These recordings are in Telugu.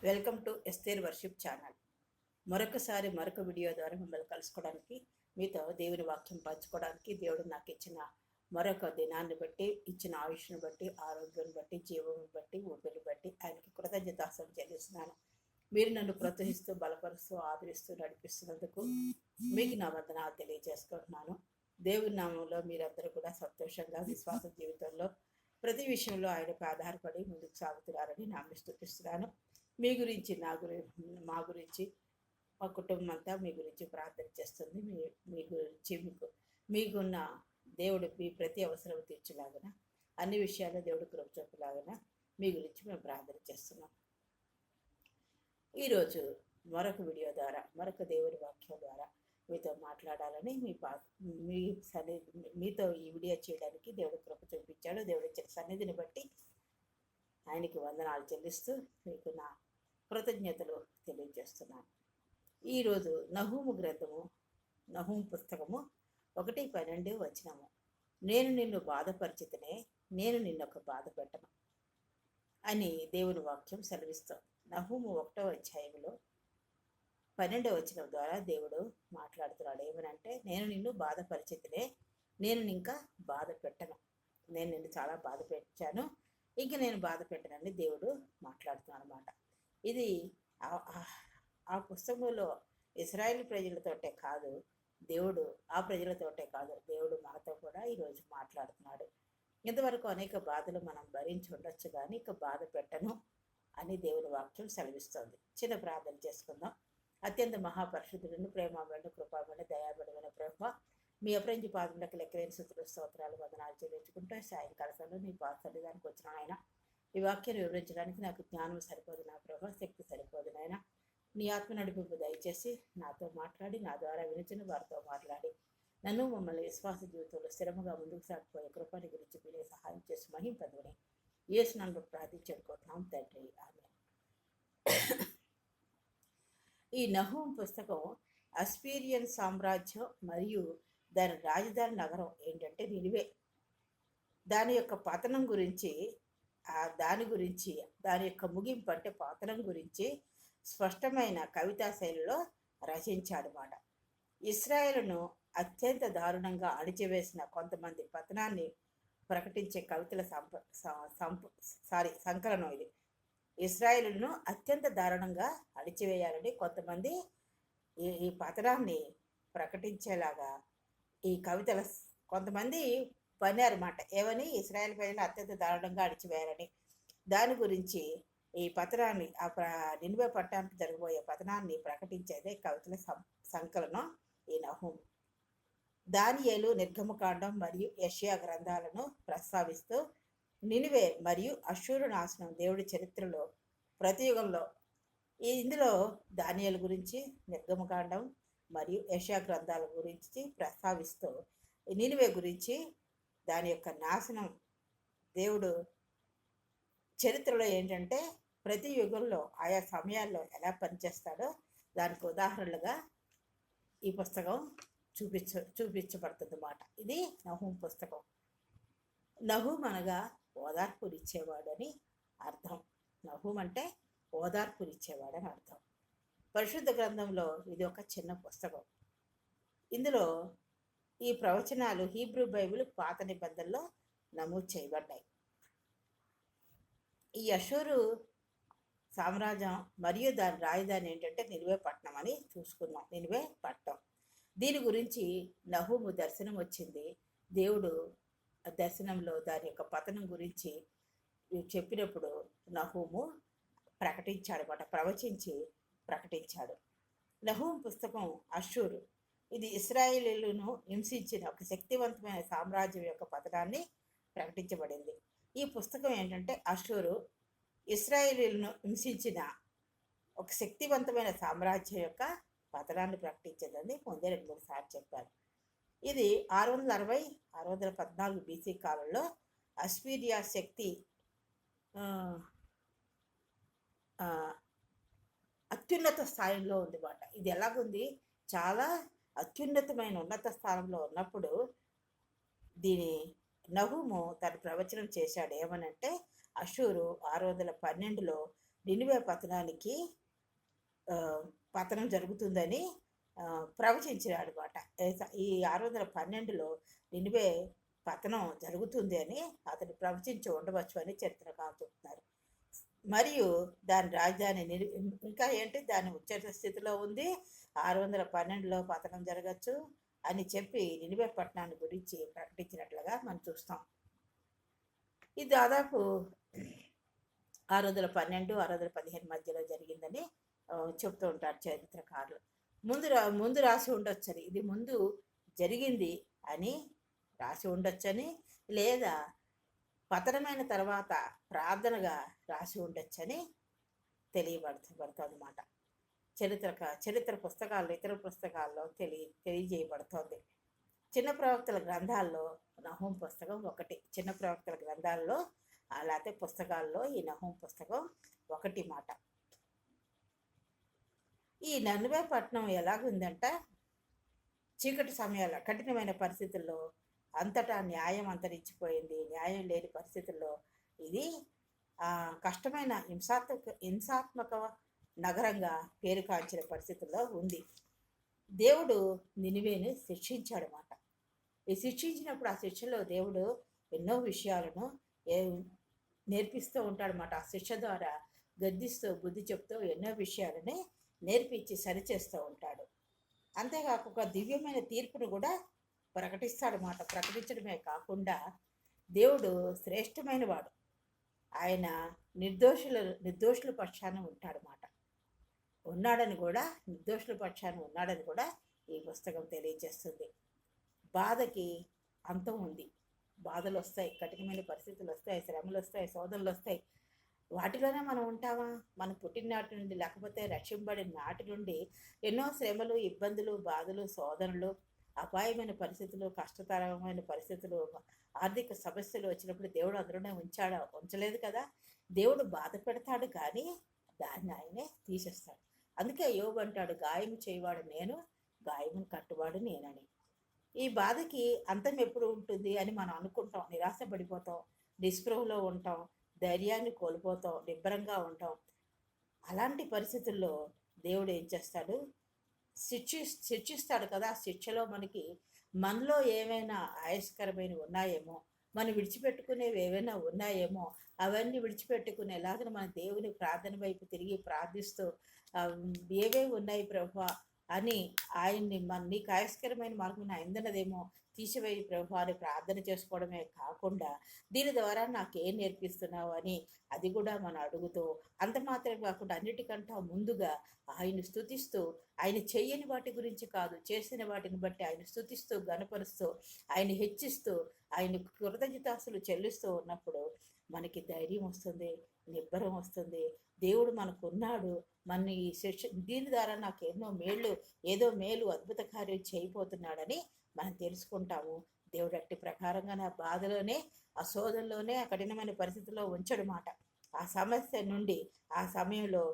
Welcome to Esther worship channel. మరొకసారి మరొక వీడియో ద్వారా మిమ్మల్ని కలుసుకోవడానికి, మీతో దేవుని వాక్యం పంచుకోవడానికి దేవుడు నాకు ఇచ్చిన మరొక దినాన్ని బట్టి, ఇచ్చిన ఆయుష్ను బట్టి, ఆరోగ్యాన్ని బట్టి, జీవం బట్టి, ఊపిరిని బట్టి ఆయనకి కృతజ్ఞతాస్తుతులు చెల్లిస్తున్నాను. మీరు నన్ను ప్రోత్సహిస్తూ, బలపరుస్తూ, ఆదరిస్తూ నడిపిస్తున్నందుకు మీకు నా వందనాలు తెలియజేసుకుంటున్నాను. దేవుని నామంలో మీరందరూ కూడా సంతోషంగా విశ్వాస జీవితంలో ప్రతి విషయంలో ఆయనపై ఆధారపడి ముందుకు సాగుతున్నారని నామని స్తుతిస్తున్నాను. మీ గురించి మా గురించి మా కుటుంబం అంతా మీ గురించి ప్రార్థన చేస్తుంది. మీ గురించి మీకున్న దేవుడు మీ ప్రతి అవసరం తీర్చలాగన, అన్ని విషయాల్లో దేవుడు కృప చూపలాగన మీ గురించి మేము ప్రార్థన చేస్తున్నాం. ఈరోజు మరొక వీడియో ద్వారా, మరొక దేవుడి వాక్యం ద్వారా మీతో మాట్లాడాలని మీతో ఈ వీడియో చేయడానికి దేవుడు కృప చూపించాడు. దేవుడు ఇచ్చిన సన్నిధిని బట్టి ఆయనకి వందనాలు చెల్లిస్తూ మీకు నా కృతజ్ఞతలు తెలియజేస్తున్నాను. ఈరోజు నహూము గ్రంథము, నహూము పుస్తకము 1:12 వచనము. నేను నిన్ను బాధపరిచితనే, నేను నిన్నొక బాధ పెట్టను అని దేవుని వాక్యం సెలవిస్తాం. నహూము 1వ అధ్యాయంలో 12వ వచనం ద్వారా దేవుడు మాట్లాడుతున్నాడు. ఏమనంటే, నేను నిన్ను బాధపరిచితనే, నేను ఇంకా బాధ పెట్టను. నేను నిన్ను చాలా బాధ పెట్టాను, ఇంక నేను బాధ పెట్టనని దేవుడు మాట్లాడుతున్నాడు అన్నమాట. ఇది ఆ పుస్తకంలో ఇశ్రాయేలు ప్రజలతోటే కాదు, దేవుడు ఆ ప్రజలతోటే కాదు, దేవుడు మనతో కూడా ఈరోజు మాట్లాడుతున్నాడు. ఇంతవరకు అనేక బాధలు మనం భరించి ఉండొచ్చు, కానీ ఇక బాధ పెట్టను అని దేవుని వాక్యం సెలవిస్తోంది. చిన్న ప్రార్థన చేసుకుందాం. అత్యంత మహాపరిశుద్ధులను, ప్రేమమైన, కృపామైన, దయాబడమైన ప్రభు, మీ అపరంజి పాదములకు లెక్కలేని స్తుతులు, స్తోత్రాలు, వందనాలు చెల్లించుకుంటూ సాయంకాల సమయంలో నీ పాత్రలు దానికి వచ్చిన ఆయన ఈ వాక్యాన్ని వివరించడానికి నాకు జ్ఞానం సరిపోదు నా ప్రభా, శక్తి సరిపోదు నాయన. నీ ఆత్మ నడిపింపు దయచేసి నాతో మాట్లాడి, నా ద్వారా వినిచిన వారితో మాట్లాడి, నన్ను మమ్మల్ని విశ్వాస జీవితంలో స్థిరముగా ముందుకు సాగిపోయే కృపని గురించి మీరే సహాయం చేసి మహింపదుని యేసు నామములో ప్రార్థించుకుంటున్నాం తండ్రి, ఆమేన్. ఈ నహూము పుస్తకం అస్పీరియన్ సామ్రాజ్యం మరియు దాని రాజధాని నగరం ఏంటంటే నినివే. దాని యొక్క పతనం గురించి, దాని యొక్క ముగింపు అంటే పతనం గురించి స్పష్టమైన కవితా శైలిలో రచించాడనమాట. ఇశ్రాయేలును అత్యంత దారుణంగా అణిచివేసిన కొంతమంది పతనాన్ని ప్రకటించే కవితల సంకలనం ఇది. ఇశ్రాయేలును అత్యంత దారుణంగా అణిచివేయాలని కొంతమంది ఈ పతనాన్ని ప్రకటించేలాగా ఈ కవితల కొంతమంది పన్నారన్నమాట. ఏమని? ఇశ్రాయేల్ ప్రజలు అత్యంత దారుణంగా అణిచివేయాలని. దాని గురించి ఈ పతనాన్ని, నినివే పట్టణానికి జరగబోయే పతనాన్ని ప్రకటించేదే కవితల సంకలనం ఈ నహూము. దానియేలు, నిర్గమకాండం మరియు యెషయా గ్రంథాలను ప్రస్తావిస్తూ నినివే మరియు అష్షూరు నాశనం దేవుడి చరిత్రలో ప్రతి యుగంలో ఇందులో దానియేలు గురించి, నిర్గమకాండం మరియు యెషయా గ్రంథాల గురించి ప్రస్తావిస్తూ నినివే గురించి, దాని యొక్క నాశనం దేవుడు చరిత్రలో ఏంటంటే ప్రతి యుగంలో ఆయా సమయాల్లో ఎలా పనిచేస్తాడో దానికి ఉదాహరణలుగా ఈ పుస్తకం చూపించబడుతుంది అన్నమాట. ఇది నహూము పుస్తకం. నహూము అనగా ఓదార్పునిచ్చేవాడు అని అర్థం. నహూము అంటే ఓదార్పునిచ్చేవాడని అర్థం. పరిశుద్ధ గ్రంథంలో ఇది ఒక చిన్న పుస్తకం. ఇందులో ఈ ప్రవచనాలు హీబ్రూ బైబిల్ పాత నిబంధనలో నమోదు చేయబడ్డాయి. ఈ అష్షూరు సామ్రాజ్యం మరియు దాని రాజధాని ఏంటంటే నినివే పట్టణం అని చూసుకున్నాం. నినివే పట్టణం. దీని గురించి నహూము దర్శనం వచ్చింది. దేవుడు దర్శనంలో దాని యొక్క పతనం గురించి చెప్పినప్పుడు నహూము ప్రకటించాడు, ప్రవచించి ప్రకటించాడు. నహూము పుస్తకం అష్షూరు, ఇది ఇశ్రాయేలీయులను హింసించిన ఒక శక్తివంతమైన సామ్రాజ్యం యొక్క పతనాన్ని ప్రకటించబడింది. ఈ పుస్తకం ఏంటంటే అష్షూరు ఇశ్రాయేలీయులను హింసించిన ఒక శక్తివంతమైన సామ్రాజ్యం యొక్క పతనాన్ని ప్రకటించేదని ముందే 2-3 సార్లు చెప్పారు. ఇది 614 BC కాలంలో అస్పీరియా శక్తి అత్యున్నత స్థాయిలో ఉందన్నమాట. ఇది ఎలాగుంది? చాలా అత్యున్నతమైన ఉన్నత స్థానంలో ఉన్నప్పుడు దీని నహూము తన ప్రవచనం చేశాడు. ఏమనంటే, అష్షూరు 612లో నినివే పతనానికి పతనం జరుగుతుందని ప్రవచించాడు అనమాట. ఈ 612లో నినివే పతనం జరుగుతుంది అని అతను ప్రవచించి ఉండవచ్చు అని చరిత్రకారులు చెప్తున్నారు. మరియు దాని రాజధాని ఇంకా ఏంటి, దాని ఉచ్చ స్థితిలో ఉంది, 612లో పతనం జరగచ్చు అని చెప్పి నినివే పట్టణాన్ని గురించి ప్రకటించినట్లుగా మనం చూస్తాం. ఇది దాదాపు 612, 615 మధ్యలో జరిగిందని చెప్తూ ఉంటారు చరిత్రకారులు. ముందు రాసి ఉండొచ్చని, ఇది ముందు జరిగింది అని రాసి ఉండొచ్చని, లేదా పతనమైన తర్వాత ప్రార్థనగా రాసి ఉండొచ్చని తెలియబడుతుంది అన్నమాట. చరిత్ర పుస్తకాల్లో, ఇతర పుస్తకాల్లో తెలియజేయబడుతోంది. చిన్న ప్రవక్తల గ్రంథాల్లో నహూం పుస్తకం ఒకటి. చిన్న ప్రవక్తల గ్రంథాల్లో అలాగే పుస్తకాల్లో ఈ నహూం పుస్తకం ఒకటి మాట. ఈ నినివే పట్టణం ఎలాగుందంట, చీకటి సమయాల కఠినమైన పరిస్థితుల్లో అంతటా న్యాయం అంతరించిపోయింది. న్యాయం లేని పరిస్థితుల్లో ఇది కష్టమైన హింసాత్మక నగరంగా పేరుకాంచిన పరిస్థితుల్లో ఉంది. దేవుడు నినివేను శిక్షించాడనమాట. ఈ శిక్షించినప్పుడు ఆ శిక్షలో దేవుడు ఎన్నో విషయాలను నేర్పిస్తూ ఉంటాడనమాట. ఆ శిక్ష ద్వారా గద్దిస్తూ బుద్ధి చెప్తూ ఎన్నో విషయాలని నేర్పించి సరిచేస్తూ ఉంటాడు. అంతేకాక ఒక దివ్యమైన తీర్పును కూడా ప్రకటిస్తాడనమాట. ప్రకటించడమే కాకుండా దేవుడు శ్రేష్టమైన వాడు, ఆయన నిర్దోషుల పక్షాన ఉంటాడనమాట. నిర్దోషుల పక్షాన ఉన్నాడని కూడా ఈ పుస్తకం తెలియజేస్తుంది. బాధకి అంతం ఉంది. బాధలు వస్తాయి, కఠినమైన పరిస్థితులు వస్తాయి, శ్రమలు వస్తాయి, శోధనలు వస్తాయి. వాటిలోనే మనం ఉంటామా? మనం పుట్టిన నాటి నుండి, లేకపోతే రక్షింపబడిన నాటి నుండి ఎన్నో శ్రమలు, ఇబ్బందులు, బాధలు, శోధనలు, అపాయమైన పరిస్థితులు, కష్టతరమైన పరిస్థితులు, ఆర్థిక సమస్యలు వచ్చినప్పుడు దేవుడు అందులోనే ఉంచలేదు కదా. దేవుడు బాధ పెడతాడు కానీ దాన్ని ఆయనే తీసేస్తాడు. అందుకే యోబు అంటాడు, గాయం చేయవాడు నేను, గాయమును కట్టువాడు నేనని. ఈ బాధకి అంతం ఎప్పుడు ఉంటుంది అని మనం అనుకుంటాం, నిరాశపడిపోతాం, నిస్పృహలో ఉంటాం, ధైర్యాన్ని కోల్పోతాం, నిబ్బరంగా ఉంటాం. అలాంటి పరిస్థితుల్లో దేవుడు ఏం చేస్తాడు, శిక్షిస్తాడు కదా. శిక్షలో మనలో ఏమైనా ఆయస్కరమైనవి ఉన్నాయేమో, మనం విడిచిపెట్టుకునేవి ఏవైనా ఉన్నాయేమో, అవన్నీ విడిచిపెట్టుకునేలాగా మన దేవుని ప్రార్థన వైపు తిరిగి ప్రార్థిస్తూ ఏవేవి ఉన్నాయి ప్రభువా అని ఆయన్ని నీకు ఆయస్కరమైన మార్గం అయిందన్నదేమో తీసివేయి ప్రభువా అని ప్రార్థన చేసుకోవడమే కాకుండా దీని ద్వారా నాకేం నేర్పిస్తున్నావు అని అది కూడా మనం అడుగుతూ, అంత మాత్రమే కాకుండా అన్నిటికంటే ముందుగా ఆయన స్తుతిస్తూ, ఆయన చెయ్యని వాటి గురించి కాదు, చేసిన వాటిని బట్టి ఆయన స్తుతిస్తూ, గణపరుస్తూ, ఆయన హెచ్చిస్తూ, ఆయన కృతజ్ఞతాస్తులు చెల్లిస్తూ ఉన్నప్పుడు మనకి ధైర్యం వస్తుంది, నిబ్బరం వస్తుంది. దేవుడు మనకున్నాడు, మన ఈ దీని ద్వారా నాకు ఏదో మేలు అద్భుత కార్యం చేయబోతున్నాడని మనం తెలుసుకుంటాము. దేవుడు అట్టి ప్రకారంగా నా బాధలోనే, ఆ శోధనలోనే, ఆ కఠినమైన పరిస్థితుల్లో ఉంచడమాట. ఆ సమస్య నుండి ఆ సమయంలో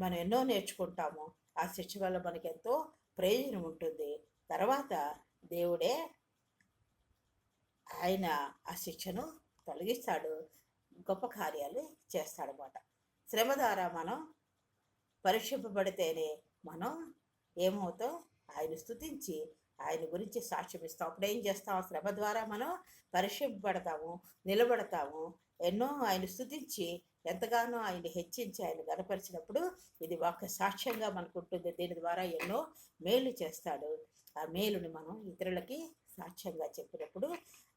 మనం ఎన్నో నేర్చుకుంటాము. ఆ శిక్ష వల్ల మనకి ఎంతో ప్రయోజనం ఉంటుంది. తర్వాత దేవుడే ఆయన ఆ శిక్షను తొలగిస్తాడు, గొప్ప కార్యాలు చేస్తాడనమాట. శ్రమ ద్వారా మనం పరీక్షింపబడితేనే మనం ఏమవుతాం, ఆయన స్తుతించి ఆయన గురించి సాక్ష్యం ఇస్తాం. అప్పుడు ఏం చేస్తాం, శ్రమ ద్వారా మనం పరీక్షింపబడతాము, నిలబడతాము. ఎన్నో ఆయన స్తుతించి ఎంతగానో ఆయన హెచ్చించి ఆయన గనపరిచినప్పుడు ఇది ఒక సాక్ష్యంగా మనకు ఉంటుంది. దీని ద్వారా ఎన్నో మేలు చేస్తాడు. ఆ మేలుని మనం ఇతరులకి సాక్ష్యంగా చెప్పినప్పుడు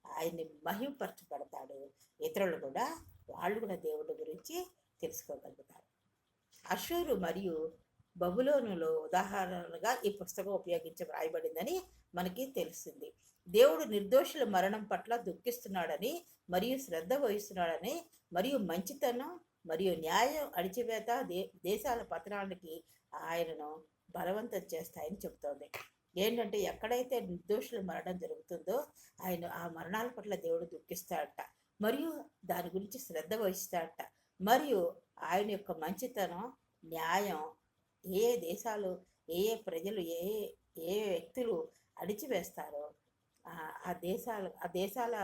ఆయన్ని మహిమపరచబడతాడు. ఇతరులు కూడా వాళ్ళు కూడా దేవుడి గురించి తెలుసుకోగలుగుతారు. అషూరు మరియు బబులోనులో ఉదాహరణగా ఈ పుస్తకం రాయబడిందని మనకి తెలిసింది. దేవుడు నిర్దోషుల మరణం పట్ల దుఃఖిస్తున్నాడని, మరియు శ్రద్ధ వహిస్తున్నాడని, మరియు మంచితనం మరియు న్యాయం అణిచివేత దేశాల పతనానికి ఆయనను బలవంతం చేస్తాయని చెబుతోంది. ఏంటంటే ఎక్కడైతే నిర్దోషుల మరణం జరుగుతుందో ఆయన ఆ మరణాల పట్ల దేవుడు దుఃఖిస్తాడట, మరియు దాని గురించి శ్రద్ధ వహిస్తాడట. మరియు ఆయన యొక్క మంచితనం, న్యాయం ఏ దేశాలు, ఏ ప్రజలు, ఏ వ్యక్తులు అణిచివేస్తారో ఆ దేశాల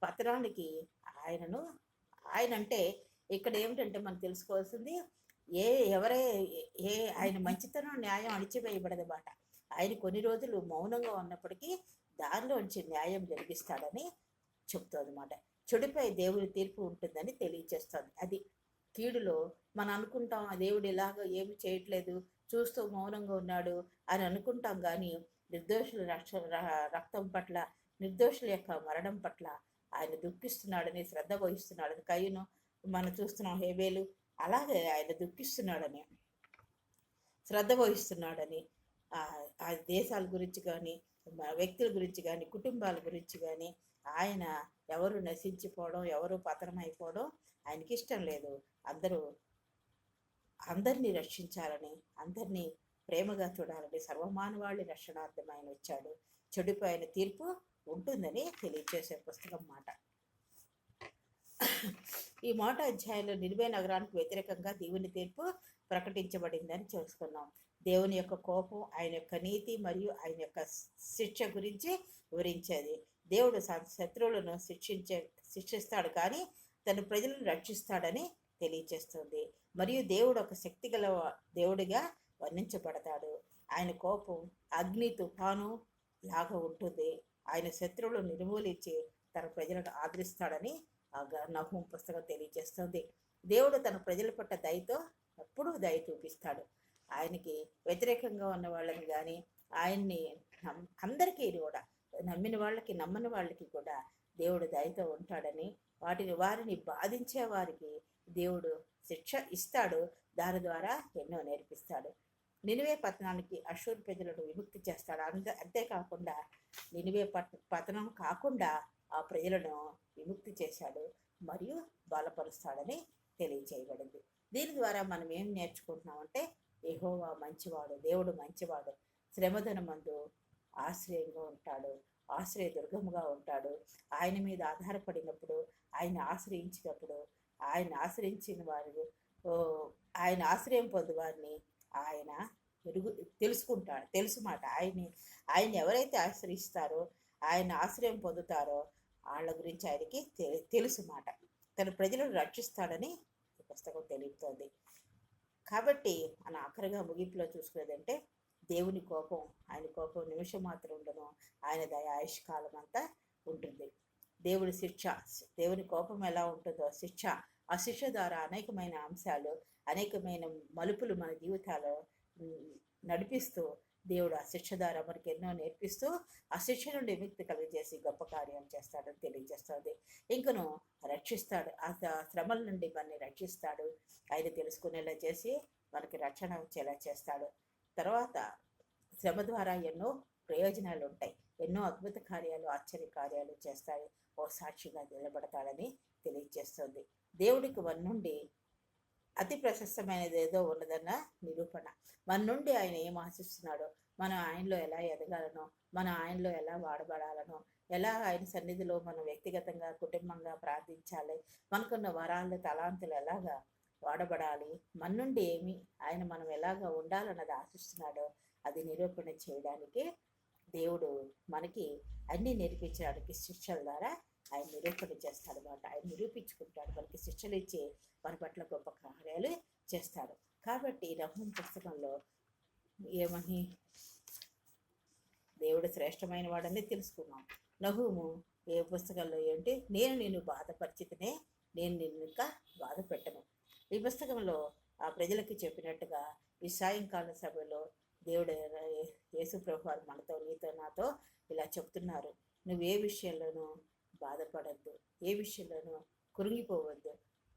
పతనానికి ఆయన అంటే ఇక్కడ ఏమిటంటే మనం తెలుసుకోవాల్సింది, ఏ ఎవరే ఏ ఆయన మంచితనం న్యాయం అణిచివేయబడదన్నమాట. ఆయన కొన్ని రోజులు మౌనంగా ఉన్నప్పటికీ దానిలోంచి న్యాయం జరిగిస్తాడని చెప్తుందన్నమాట. చెడుపై దేవుడి తీర్పు ఉంటుందని తెలియచేస్తుంది. అది కీడులో మనం అనుకుంటాం, ఆ దేవుడు ఇలాగ ఏమి చేయట్లేదు, చూస్తూ మౌనంగా ఉన్నాడు అని అనుకుంటాం. కానీ నిర్దోషుల రక్తం పట్ల, నిర్దోషుల యొక్క మరణం పట్ల ఆయన దుఃఖిస్తున్నాడని, శ్రద్ధ వహిస్తున్నాడని, కయ్యను మనం చూస్తున్నాం, హేబేలు అలాగే ఆయన దుఃఖిస్తున్నాడని, శ్రద్ధ వహిస్తున్నాడని, ఆ దేశాల గురించి కానీ, వ్యక్తుల గురించి కానీ, కుటుంబాల గురించి కానీ ఆయన ఎవరు నశించిపోవడం, ఎవరు పతనమైపోవడం ఆయనకి ఇష్టం లేదు. అందరినీ రక్షించాలని, అందరినీ ప్రేమగా చూడాలని, సర్వమానవాళి రక్షణార్థం ఆయన వచ్చాడు. చెడుపై ఆయన తీర్పు ఉంటుందని తెలియజేసే పుస్తకం మాట. ఈ మాట అధ్యాయంలో నినివే నగరానికి వ్యతిరేకంగా దేవుని తీర్పు ప్రకటించబడిందని చూసుకున్నాం. దేవుని యొక్క కోపం, ఆయన యొక్క నీతి మరియు ఆయన యొక్క శిక్ష గురించి వివరించేది. దేవుడు శత్రువులను శిక్షిస్తాడు కానీ తన ప్రజలను రక్షిస్తాడని తెలియజేస్తుంది. మరియు దేవుడు ఒక శక్తిగల దేవుడిగా వర్ణించబడతాడు. ఆయన కోపం అగ్ని తుఫాను లాగా ఉంటుంది. ఆయన శత్రువులను నిర్మూలించి తన ప్రజలను ఆదరిస్తాడని నహూము పుస్తకం తెలియజేస్తుంది. దేవుడు తన ప్రజల పట్ల దయతో ఎప్పుడూ దయ చూపిస్తాడు. ఆయనకి వ్యతిరేకంగా ఉన్న వాళ్ళని కానీ, ఆయన్ని అందరికీ కూడా, నమ్మిన వాళ్ళకి నమ్మని వాళ్ళకి కూడా దేవుడు దయతో ఉంటాడని, వారిని బాధించే వారికి దేవుడు శిక్ష ఇస్తాడు. దాని ద్వారా ఎన్నో నేర్పిస్తాడు. నినివే పట్టణానికి అషూరు ప్రజలను విముక్తి చేస్తాడు. అంతేకాకుండా నినివే పతనం కాకుండా ఆ ప్రజలను విముక్తి చేశాడు మరియు బలపరుస్తాడని తెలియచేయబడింది. దీని ద్వారా మనం ఏం నేర్చుకుంటున్నామంటే, యెహోవా మంచివాడు, దేవుడు మంచివాడు, శ్రమదనమందు ఆశ్రయంగా ఉంటాడు, ఆశ్రయదుర్గముగా ఉంటాడు. ఆయన మీద ఆధారపడినప్పుడు, ఆయన ఆశ్రయించినప్పుడు, ఆయన ఆశ్రయించిన వారు, ఆయన ఆశ్రయం పొందు వారిని ఆయన తెలుసు మాట. ఆయన ఎవరైతే ఆశ్రయిస్తారో, ఆయన ఆశ్రయం పొందుతారో వాళ్ళ గురించి ఆయనకి తెలుసు మాట. తన ప్రజలను రక్షిస్తాడని ఈ పుస్తకం తెలుపుతోంది. కాబట్టి మన ఆఖరిగా ముగింపులో చూసుకునేదంటే, దేవుని కోపం, ఆయన కోపం నిమిషం మాత్రం ఉండను, ఆయన దయ ఆయుష్కాలం అంతా ఉంటుంది. దేవుని శిక్ష, దేవుని కోపం ఎలా ఉంటుందో ఆ శిక్ష ద్వారా అనేకమైన అంశాలు, అనేకమైన మలుపులు మన జీవితాల్లో నడిపిస్తూ, దేవుడు ఆ శిక్ష ద్వారా మనకి ఎన్నో నేర్పిస్తూ ఆ శిక్ష నుండి విముక్తి కలిగజేసి గొప్ప కార్యం చేస్తాడని తెలియజేస్తుంది. ఇంకను రక్షిస్తాడు, ఆ శ్రమల నుండి మనని రక్షిస్తాడు. ఆయన తెలుసుకునేలా చేసి మనకి రక్షణ వచ్చేలా చేస్తాడు. తర్వాత శ్రమ ద్వారా ఎన్నో ప్రయోజనాలు ఉంటాయి, ఎన్నో అద్భుత కార్యాలు, ఆశ్చర్య కార్యాలు చేస్తాడు. ఓ సాక్షిగా నిలబడతాడని తెలియజేస్తుంది. దేవుడికి మన నుండి అతి ప్రశస్తమైనది ఏదో ఉన్నదన్న నిరూపణ. మన నుండి ఆయన ఏం ఆశిస్తున్నాడో, మనం ఆయనలో ఎలా ఎదగాలనో, మనం ఆయనలో ఎలా వాడబడాలనో, ఎలా ఆయన సన్నిధిలో మనం వ్యక్తిగతంగా, కుటుంబంగా ప్రార్థించాలి, మనకున్న వరాలు, తలాంతులు ఎలాగా వాడబడాలి, మన నుండి ఆయన మనం ఎలాగా ఉండాలన్నది ఆశిస్తున్నాడో అది నిరూపణ చేయడానికి దేవుడు మనకి అన్నీ నేర్పించడానికి శిక్షల ద్వారా ఆయన నిరూపణ చేస్తాడనమాట. ఆయన నిరూపించుకుంటాడు, మనకి శిక్షలు ఇచ్చి మన పట్ల గొప్ప కార్యాలు చేస్తాడు. కాబట్టి నహూము పుస్తకంలో ఏమని దేవుడు శ్రేష్టమైన వాడని తెలుసుకున్నాం. నహూము ఏ పుస్తకంలో ఏంటి, నేను నిన్ను బాధపరిచితేనే నేను నిన్ను ఇంకా బాధ పెట్టను. ఈ పుస్తకంలో ఆ ప్రజలకి చెప్పినట్టుగా ఈ సాయంకాల సభలో దేవుడు యేసుప్రభు వారు మనతో, నీతో, నాతో ఇలా చెప్తున్నారు. నువ్వు ఏ విషయంలోనూ బాధపడద్దు, ఏ విషయంలోనూ కురింగిపోవద్దు,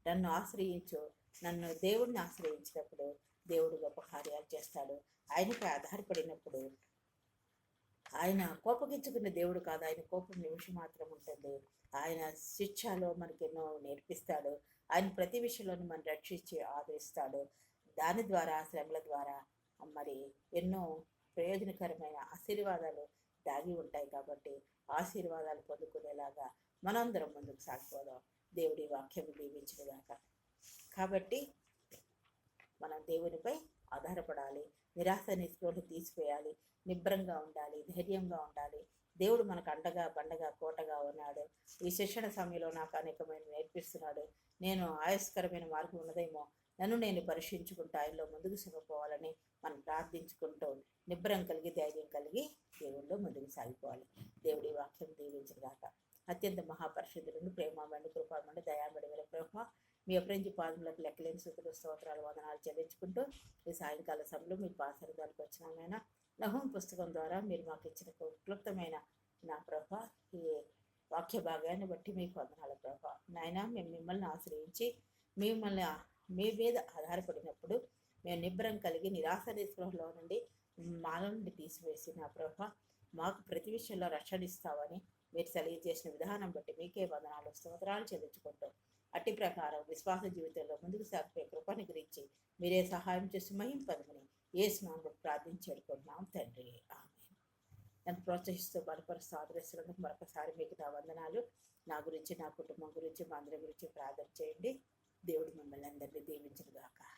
నన్ను ఆశ్రయించు. నన్ను దేవుడిని ఆశ్రయించినప్పుడు దేవుడు గొప్ప కార్యాలు చేస్తాడు. ఆయనపై ఆధారపడినప్పుడు, ఆయన కోపగించుకున్న దేవుడు కాదు, ఆయన కోపం నిమిషం మాత్రం ఉంటుంది. ఆయన శిక్షలో మనకి ఎన్నో నేర్పిస్తాడు. ఆయన ప్రతి విషయంలోనూ మనం రక్షించి ఆదరిస్తాడు. దాని ద్వారా, శ్రమల ద్వారా మరి ఎన్నో ప్రయోజనకరమైన ఆశీర్వాదాలు దాగి ఉంటాయి. కాబట్టి ఆశీర్వాదాలు పొందుకునేలాగా మనందరం ముందుకు సాగిపోదాం. దేవుడి వాక్యం దీవించుగాక. కాబట్టి మనం దేవునిపై ఆధారపడాలి, నిరాశ నిస్పృహలు తీసివేయాలి, నిబ్రంగా ఉండాలి, ధైర్యంగా ఉండాలి. దేవుడు మనకు అండగా బండగా కోటగా ఉన్నాడు. ఈ శిక్షణ సమయంలో నాకు అనేకమైన నేర్పిస్తున్నాడు. నేను ఆయస్కరమైన మార్గం ఉన్నదేమో, నన్ను నేను పరీక్షించుకుంటూ ఆయనలో ముందుకు సాగిపోవాలని మనం ప్రార్థించుకుంటూ నిబ్బరం కలిగి ధైర్యం కలిగి దేవుళ్ళు ముందుకు సాగిపోవాలి. దేవుడి వాక్యం దీవించగాక. అత్యంత మహాపరిశుద్ధులను ప్రేమమండి కృపామండి దయామడి వేల బ్రహ్మ మీ అప్రించి పాదములకు లెక్కలేని స్థుతులు స్తోత్రాలు వందనాలు చెల్లించుకుంటూ ఈ సాయంకాల సమయంలో మీ పాసరిదానికి వచ్చినామైనా నహూము పుస్తకం ద్వారా మీరు మాకు ఇచ్చిన క్లుప్తమైన నా ప్రభ ఈ వాక్య భాగాన్ని బట్టి మీకు వందనాలు ప్రభ. నాయన మేము మిమ్మల్ని ఆశ్రయించి మిమ్మల్ని మీ మీద ఆధారపడినప్పుడు మేము నిబ్బరం కలిగి నిరాశ నిస్పృహలో నుండి మాలో నుండి తీసివేసి నా ప్రభ మాకు ప్రతి విషయంలో రక్షణ ఇస్తామని మీరు తెలియజేసిన విధానం బట్టి మీకే వందనాలు స్తోత్రాలు చెల్లించుకుంటూ అట్టి ప్రకారం విశ్వాస జీవితంలో ముందుకు సాగిపోయే కృపని గురించి మీరే సహాయం చేసి మహింపదమని యేసు నామములో ప్రార్థించి వేడుకుంటున్నాం తండ్రి. ఆమేన్. నన్ను ప్రోత్సహిస్తూ బలపరుస్తూ ఆదరిస్తున్నందుకు మరొకసారి మీకు నా వందనాలు. నా గురించి, నా కుటుంబం గురించి, మా అందరి గురించి ప్రార్థన చేయండి. దేవుడు మిమ్మల్ని అందరినీ దీవించును గాక.